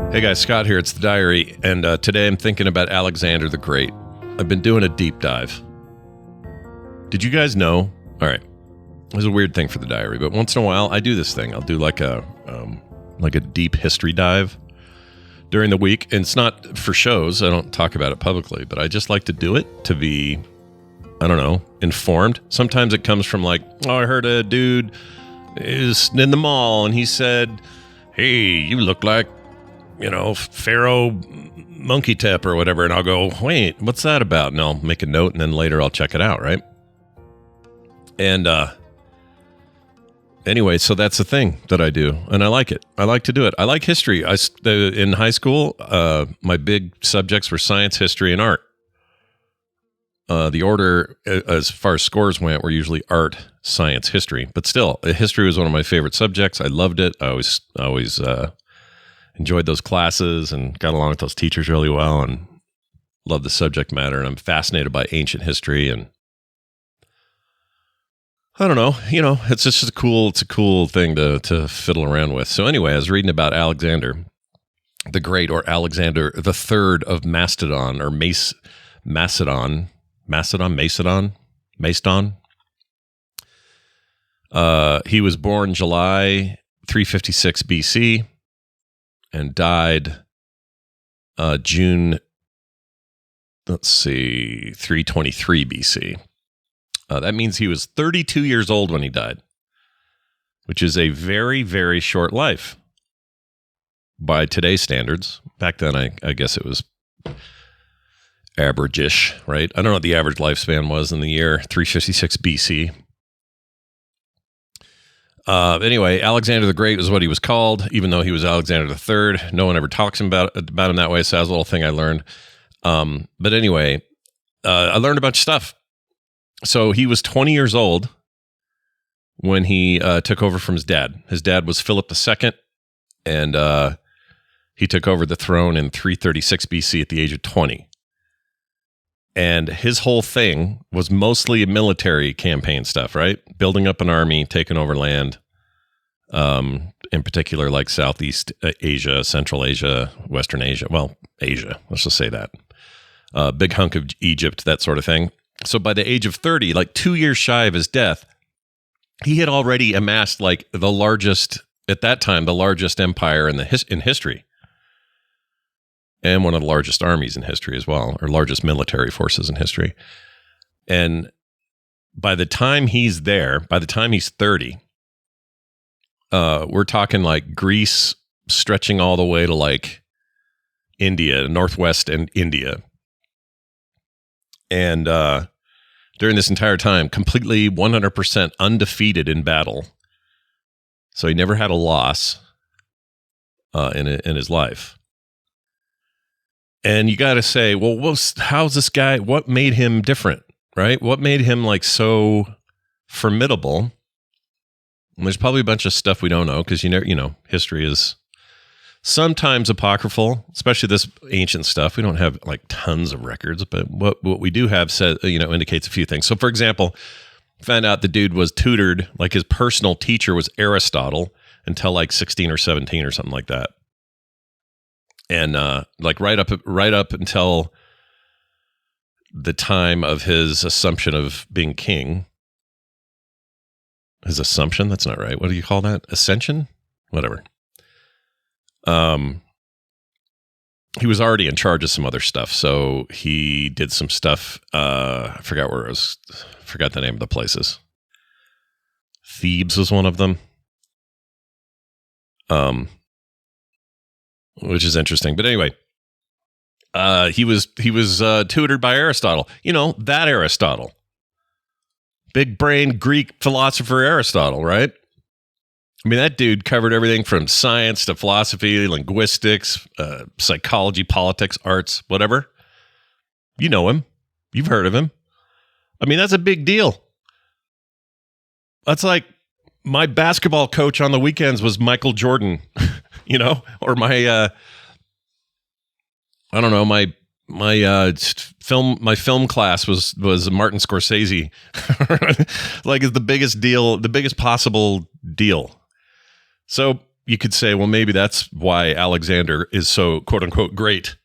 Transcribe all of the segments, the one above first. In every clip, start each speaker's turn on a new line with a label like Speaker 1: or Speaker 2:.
Speaker 1: Hey guys, Scott here. It's the Diary, and today I'm thinking about Alexander the Great. I've been doing a deep dive. Did you guys know? All right, it's a weird thing for the Diary, but once in a while I do this thing. I'll do like a deep history dive during the week, and it's not for shows. I don't talk about it publicly, but I just like to do it to be, I don't know, informed. Sometimes it comes from like, oh, I heard a dude is in the mall and he said, hey, you look like, you know, Pharaoh Monkey Tep or whatever. And I'll go, wait, what's that about? And I'll make a note and then later I'll check it out, right? And anyway, so that's the thing that I do. And I like it. I like to do it. I like history. In high school, my big subjects were science, history, and art. The order, as far as scores went, were usually art, science, history. But still, history was one of my favorite subjects. I loved it. I always enjoyed those classes and got along with those teachers really well and loved the subject matter. And I'm fascinated by ancient history. And I don't know, it's just a cool thing to fiddle around with. So anyway, I was reading about Alexander the Great, or Alexander the Third of Macedon, or Macedon. He was born July 356 BC and died June, 323 BC. That means he was 32 years old when he died, which is a very, very short life by today's standards. Back then, I guess it was average-ish, right? I don't know what the average lifespan was in the year 356 BC. Anyway, Alexander the Great was what he was called, even though he was Alexander the Third. No one ever talks about him that way, so that was a little thing I learned. But anyway, I learned a bunch of stuff. So he was 20 years old when he took over from his dad. His dad was Philip II, and he took over the throne in 336 BC at the age of 20. And his whole thing was mostly military campaign stuff, right? Building up an army, taking over land, in particular like Southeast Asia, Central Asia, Western Asia. Well, Asia, let's just say that. Big hunk of Egypt, that sort of thing. So by the age of 30, like 2 years shy of his death, he had already amassed like the largest empire in history. And one of the largest armies in history as well, or largest military forces in history. And by the time he's 30, we're talking like Greece stretching all the way to like India, Northwest and India. And during this entire time, completely 100% undefeated in battle. So he never had a loss in his life. And you got to say, well, how's this guy? What made him different, right? What made him like so formidable? And there's probably a bunch of stuff we don't know because history is sometimes apocryphal, especially this ancient stuff. We don't have like tons of records, but what we do have says indicates a few things. So, for example, found out the dude was tutored, like his personal teacher was Aristotle until like 16 or 17 or something like that. And like right up until the time of his assumption of being king. His assumption? That's not right. What do you call that? Ascension? Whatever. He was already in charge of some other stuff. So he did some stuff. I forgot where it was. Forgot the name of the places. Thebes was one of them. Which is interesting. But anyway, he was tutored by Aristotle. That Aristotle. Big brain Greek philosopher Aristotle, right? I mean, that dude covered everything from science to philosophy, linguistics, psychology, politics, arts, whatever. You know him. You've heard of him. I mean, that's a big deal. That's like my basketball coach on the weekends was Michael Jordan. Or my, I don't know, my film class was Martin Scorsese. Like, it's the biggest possible deal. So you could say, well, maybe that's why Alexander is so quote unquote great,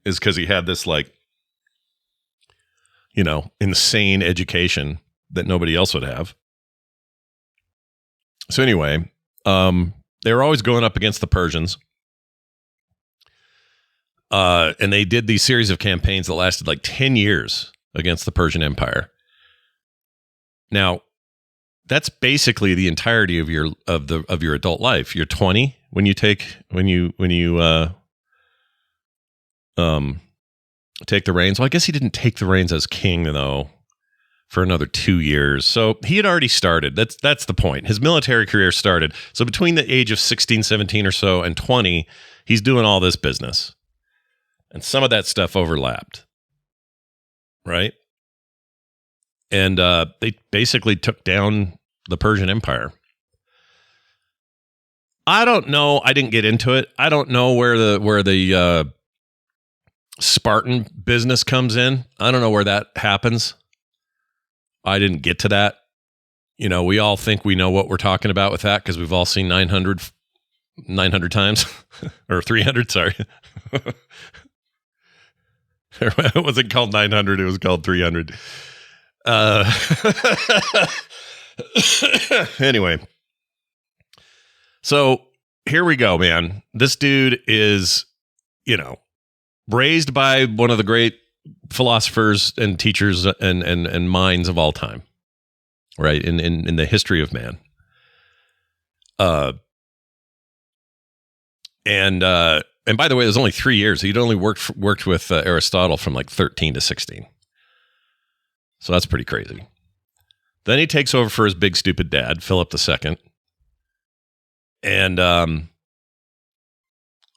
Speaker 1: is because he had this like, insane education that nobody else would have. So anyway, they were always going up against the Persians. And they did these series of campaigns that lasted like 10 years against the Persian Empire. Now, that's basically the entirety of your adult life. You're 20 when you take the reins. Well, I guess he didn't take the reins as king though for another 2 years. So he had already started. That's the point. His military career started. So between the age of 16, 17 or so and 20, he's doing all this business. And some of that stuff overlapped. Right? And they basically took down the Persian Empire. I don't know. I didn't get into it. I don't know where the Spartan business comes in. I don't know where that happens. I didn't get to that. We all think we know what we're talking about with that because we've all seen 900 times or 300. Sorry. It wasn't called 900. It was called 300. Anyway, so here we go, man. This dude is, raised by one of the great philosophers and teachers and minds of all time, right? In the history of man. And by the way, it was only 3 years. He'd only worked with Aristotle from like 13 to 16. So that's pretty crazy. Then he takes over for his big stupid dad, Philip II. And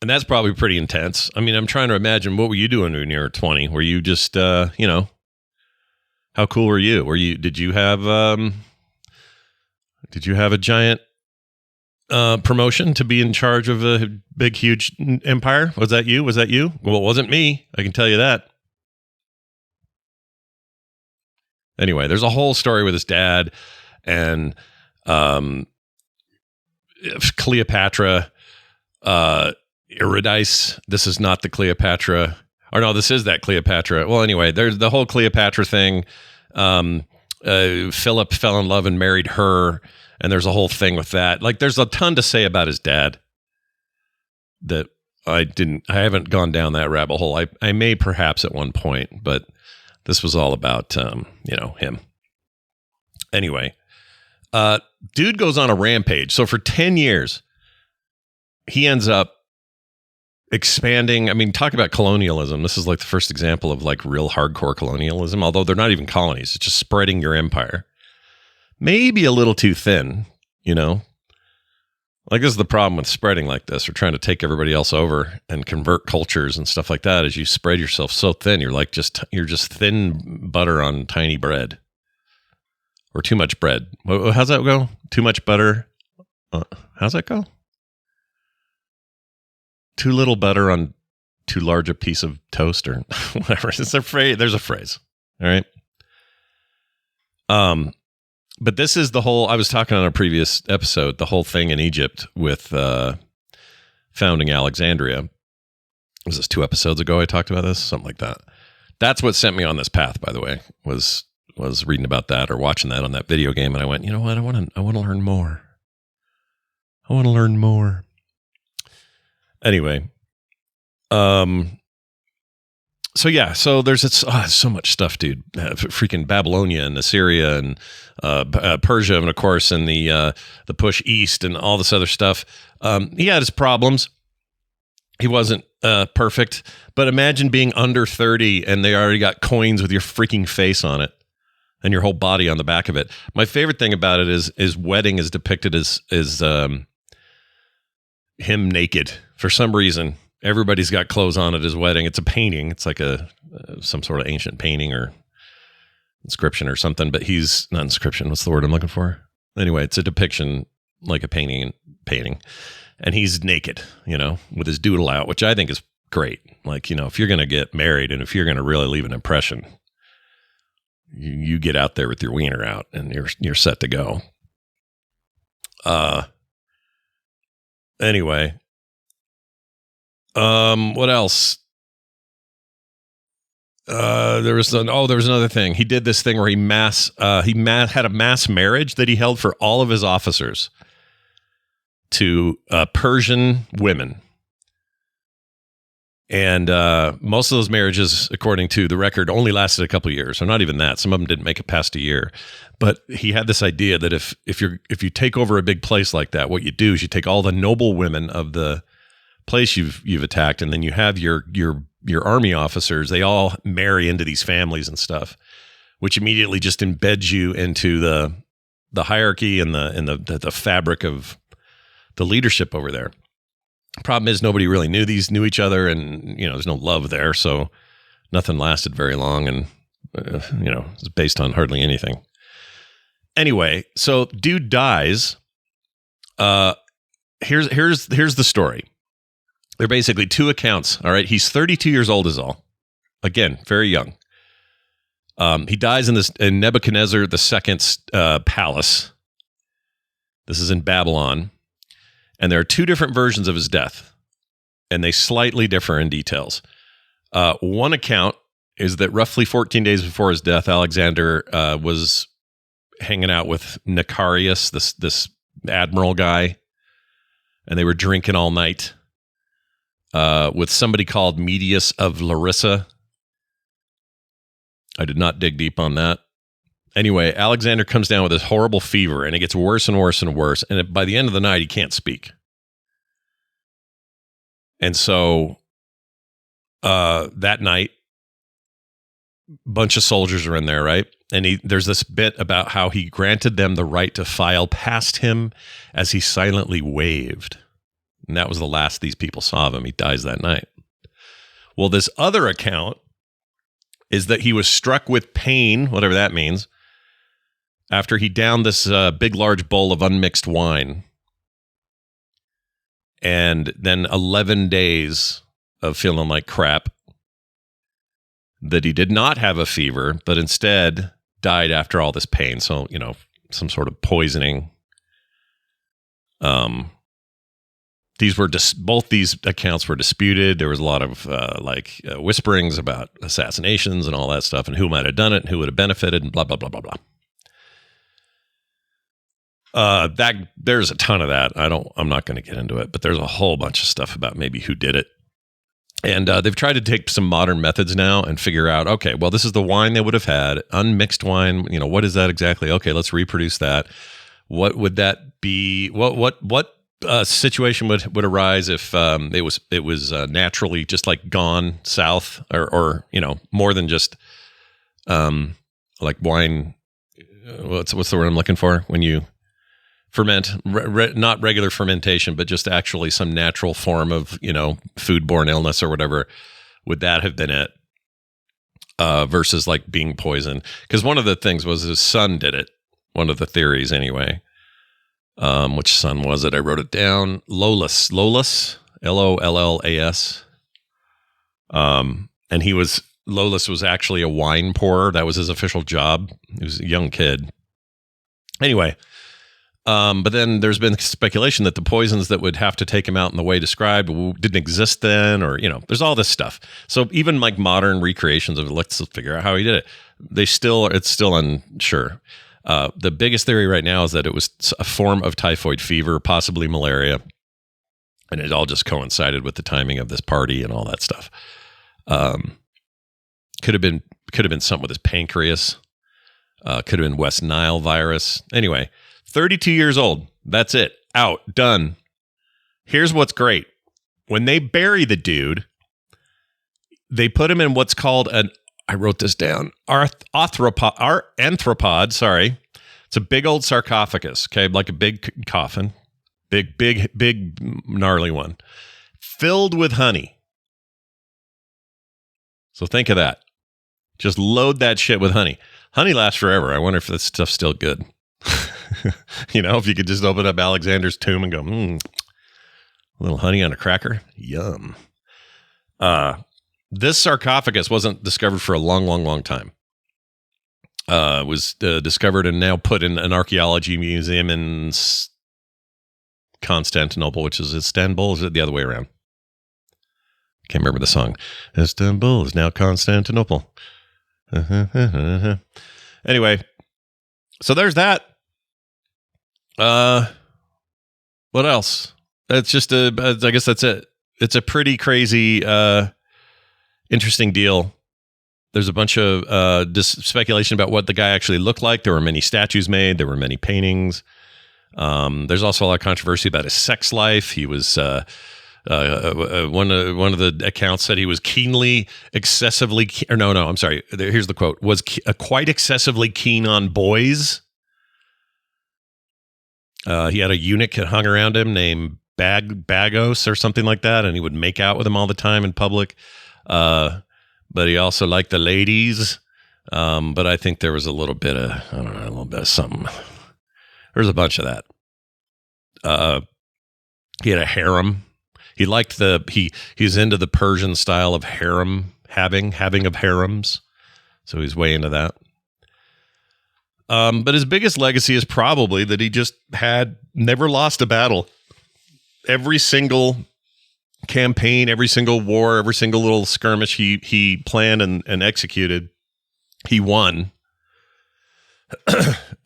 Speaker 1: that's probably pretty intense. I mean, I'm trying to imagine, what were you doing when you were 20? Were you just, how cool were you? Did you have a giant promotion to be in charge of a big, huge empire? Was that you? Well, it wasn't me. I can tell you that. Anyway, there's a whole story with his dad and Cleopatra, Eurydice. This is not the Cleopatra. Or no, this is that Cleopatra. Well, anyway, there's the whole Cleopatra thing. Philip fell in love and married her. And there's a whole thing with that. Like, there's a ton to say about his dad that I haven't gone down that rabbit hole. I may perhaps at one point, but this was all about, him. Anyway, dude goes on a rampage. So for 10 years, he ends up expanding. I mean, talk about colonialism. This is like the first example of like real hardcore colonialism, although they're not even colonies. It's just spreading your empire. Maybe a little too thin, Like, this is the problem with spreading like this, or trying to take everybody else over and convert cultures and stuff like that. As you spread yourself so thin, you're just thin butter on tiny bread, or too much bread. How's that go? Too much butter. How's that go? Too little butter on too large a piece of toast, or whatever. It's a phrase. There's a phrase. All right. But this is the whole, I was talking on a previous episode, the whole thing in Egypt with founding Alexandria. Was this 2 episodes ago I talked about this? Something like that. That's what sent me on this path, by the way, was reading about that or watching that on that video game. And I went, you know what? I want to learn more. I want to learn more. Anyway. So yeah, so there's so much stuff, dude. Freaking Babylonia and Assyria and Persia, and of course, and the push east and all this other stuff. He had his problems. He wasn't perfect, but imagine being under 30 and they already got coins with your freaking face on it and your whole body on the back of it. My favorite thing about it is his wedding is depicted as him naked for some reason. Everybody's got clothes on at his wedding. It's a painting. It's like some sort of ancient painting or inscription or something, but he's not inscription. What's the word I'm looking for? Anyway, it's a depiction like a painting, and he's naked, with his doodle out, which I think is great. Like, if you're going to get married and if you're going to really leave an impression, you get out there with your wiener out and you're set to go. Anyway, what else? There was another thing. He did this thing where he had a mass marriage that he held for all of his officers to Persian women. And most of those marriages, according to the record, only lasted a couple of years, or not even that. Some of them didn't make it past a year. But he had this idea that if you take over a big place like that, what you do is you take all the noble women of the place you've attacked, and then you have your army officers. They all marry into these families and stuff, which immediately just embeds you into the hierarchy and the fabric of the leadership over there. Problem is, nobody really knew each other, and there's no love there, so nothing lasted very long, and it's based on hardly anything. Anyway, so dude dies. Here's the story. There are basically two accounts. All right, he's 32 years old is all. Again, very young. He dies in Nebuchadnezzar II's palace. This is in Babylon. And there are two different versions of his death, and they slightly differ in details. One account is that roughly 14 days before his death, Alexander was hanging out with Necarius, this admiral guy, and they were drinking all night with somebody called Medius of Larissa. I did not dig deep on that. Anyway, Alexander comes down with this horrible fever, and it gets worse and worse and worse. And by the end of the night, he can't speak. And so that night, a bunch of soldiers are in there, right? And there's this bit about how he granted them the right to file past him as he silently waved. And that was the last these people saw of him. He dies that night. Well, this other account is that he was struck with pain, whatever that means, after he downed this big, large bowl of unmixed wine. And then 11 days of feeling like crap, that he did not have a fever, but instead died after all this pain. So, some sort of poisoning. Both these accounts were disputed. There was a lot of whisperings about assassinations and all that stuff, and who might have done it and who would have benefited, and blah, blah, blah, blah, blah. There's a ton of that. I'm not going to get into it, but there's a whole bunch of stuff about maybe who did it. And they've tried to take some modern methods now and figure out, okay, well, this is the wine they would have had, unmixed wine. What is that exactly? Okay, let's reproduce that. What would that be? What situation would arise if it was naturally just like gone south, or more than just like wine? What's the word I'm looking for when you ferment, not regular fermentation, but just actually some natural form of, foodborne illness or whatever. Would that have been it? Versus like being poisoned? Because one of the things was his son did it. One of the theories anyway. Which son was it? I wrote it down. Lollas, Lollas. And Lollas was actually a wine pourer. That was his official job. He was a young kid. Anyway, but then there's been speculation that the poisons that would have to take him out in the way described didn't exist then, or, there's all this stuff. So even like modern recreations of let's figure out how he did it, it's still unsure. The biggest theory right now is that it was a form of typhoid fever, possibly malaria, and it all just coincided with the timing of this party and all that stuff. Could have been something with his pancreas. Could have been West Nile virus. Anyway, 32 years old. That's it. Out. Done. Here's what's great. When they bury the dude, they put him in what's called I wrote this down. Anthropod. Sorry. It's a big old sarcophagus. Okay. Like a big coffin. Big, gnarly one. Filled with honey. So think of that. Just load that shit with honey. Honey lasts forever. I wonder if this stuff's still good. If you could just open up Alexander's tomb and go, a little honey on a cracker. Yum. This sarcophagus wasn't discovered for a long, long, long time. It was discovered and now put in an archaeology museum in Constantinople, which is Istanbul. Is it the other way around? Can't remember the song. Istanbul is now Constantinople. Anyway, so there's that. What else? That's just I guess that's it. It's a pretty crazy, interesting deal. There's a bunch of speculation about what the guy actually looked like. There were many statues made. There were many paintings. There's also a lot of controversy about his sex life. He was one of the accounts said he was excessively. I'm sorry. Here's the quote: was quite excessively keen on boys. He had a eunuch that hung around him named Bagos or something like that, and he would make out with him all the time in public. But he also liked the ladies. But I think there was a little bit of something. There's a bunch of that. He had a harem. He liked he's into the Persian style of harem having of harems. So he's way into that. But his biggest legacy is probably that he just never lost a battle. Every single campaign, every single war, every single little skirmish he planned and executed, he won.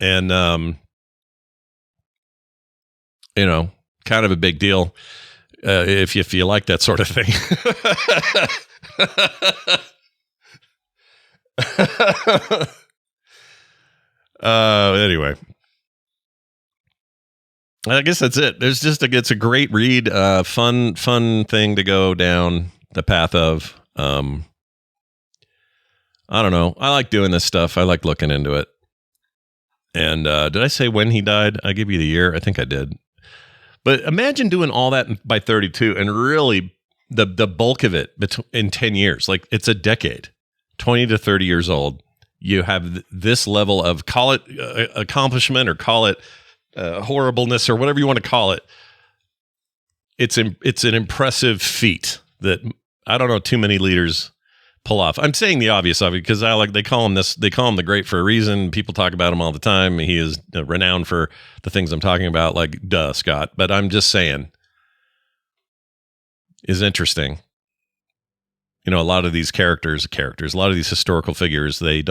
Speaker 1: And, kind of a big deal if you like that sort of thing. Anyway, I guess that's it. It's a great read, fun thing to go down the path of. I don't know. I like doing this stuff. I like looking into it. And did I say when he died? I give you the year. I think I did. But imagine doing all that by 32 and really the bulk of it in 10 years. Like it's a decade, 20 to 30 years old. You have this level of, call it accomplishment or call it horribleness or whatever you want to call it. It's an impressive feat that I don't know too many leaders pull off. I'm saying the obvious of it because they call him the great for a reason. People talk about him all the time. He is renowned for the things I'm talking about, like duh, Scott. But I'm just saying is interesting. A lot of these characters, a lot of these historical figures, they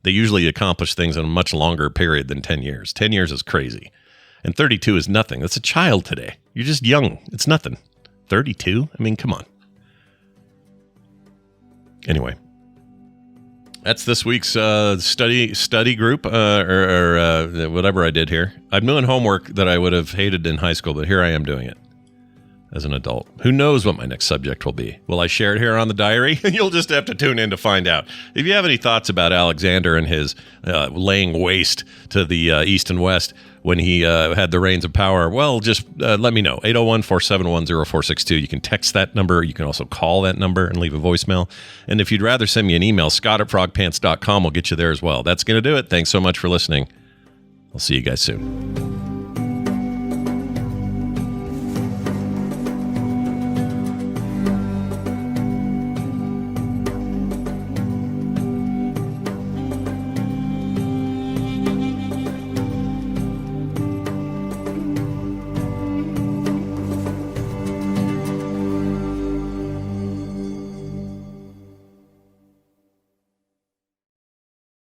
Speaker 1: usually accomplish things in a much longer period than 10 years. 10 years is crazy. And 32 is nothing. That's a child today. You're just young. It's nothing. 32? I mean, come on. Anyway, that's this week's study group or whatever I did here. I'm doing homework that I would have hated in high school, but here I am doing it as an adult. Who knows what my next subject will be? Will I share it here on the diary? You'll just have to tune in to find out. If you have any thoughts about Alexander and his laying waste to the east and west when he had the reins of power, well, just let me know. 801-471-0462. You can text that number. You can also call that number and leave a voicemail. And if you'd rather send me an email, scott@frogpants.com will get you there as well. That's going to do it. Thanks so much for listening. I'll see you guys soon.